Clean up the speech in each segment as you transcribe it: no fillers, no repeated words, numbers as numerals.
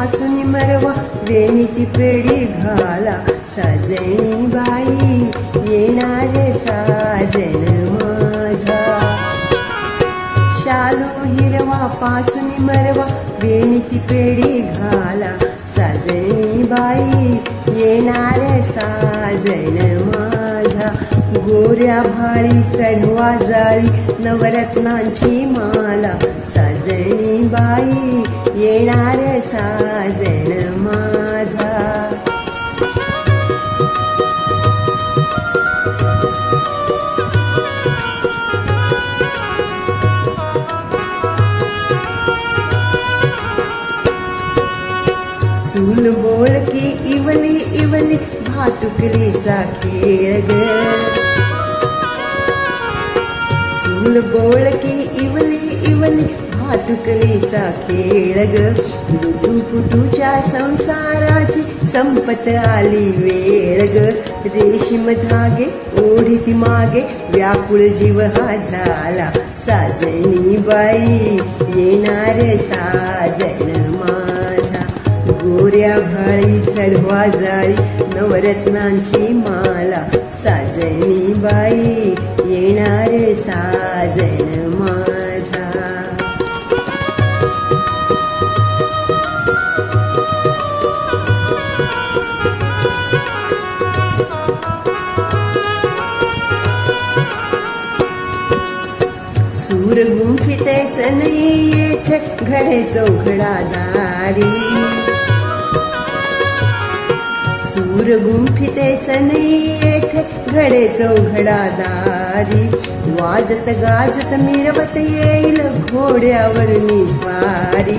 पाचून मरवा वेणीती पेढी घाला साजणी बाई येणार साजण माझा शालू हिरवा पाचून मरवा वेणीती पेढी घाला साजणी बाई येणार साजण माझा गोऱ्या भाळी चढवा जाळी नवरत्नांची माला साजणी बाई येणार साजण माझा चूल बोळकी इवली इवली भातुकलीचा खेळ ग चूल बोळकी इवली इवली भातुकलीचा खेळ ग लुटू पुटूच्या संसाराची संपत आली वेळ ग रेशीम धागे ओढीती मागे व्याकुळ जीव हा झाला साजणी बाई येणार साजण माझा गोऱ्या भाळी चढवा जाळी नवरत्नांची माला साजणी बाई येणार साजण माझा सूर गुंफितेच नाही येथे घडे चौघडादारी सूर गुंफितेच नाही येथे घडे चौघडादारी वाजत गाजत मिरवत येईल घोड्यावर निस्वारी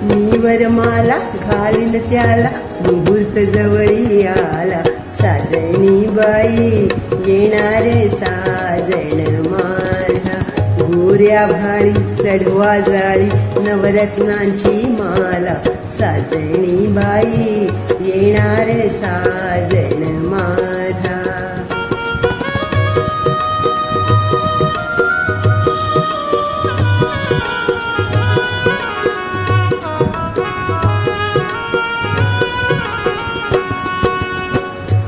मीवर माला घालीन त्याला मुहूर्त जवळी आला साजणी बाई येणार साजण माझा गोऱ्या भाळी चढवा जाळी नवरत्नांची माला साजणी बाई येणार साजण माझा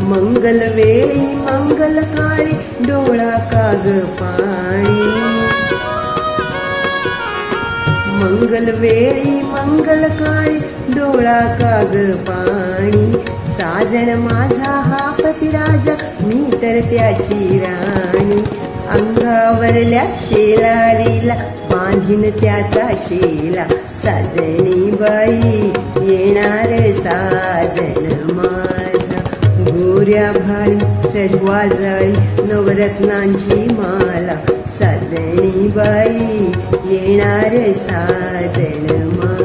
मंगल वेळी मंगल काळी डोळा काग पाणी मंगल वेळी मंगल काळी डोळा काग पाणी साजण माझा हा पतिराजा मी तर त्याची राणी अंगावरल्या शेलारीला बांधीन त्याचा शेला साजणी बाई येणार साजण माझा गोऱ्या भाळी चढवा जाळी नवरत्नांची माला साजणी बाई येणार साजण माझा